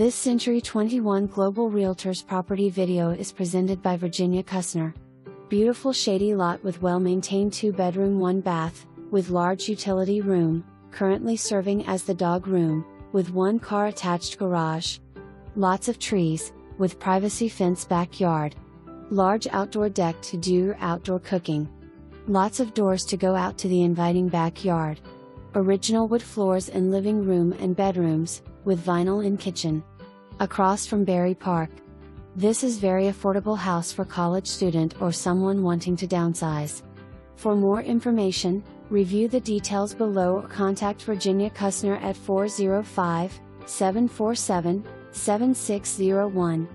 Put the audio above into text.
This Century 21 Global Realtors property video is presented by Virginia Cussner. Beautiful shady lot with well-maintained 2-bedroom 1-bath, with large utility room, currently serving as the dog room, with 1-car attached garage. Lots of trees, with privacy fence backyard. Large outdoor deck to do your outdoor cooking. Lots of doors to go out to the inviting backyard. Original wood floors in living room and bedrooms, with vinyl in kitchen. Across from Berry Park. This is very affordable house for college student or someone wanting to downsize. For more information, review the details below or contact Virginia Cussner at 405-747-7601.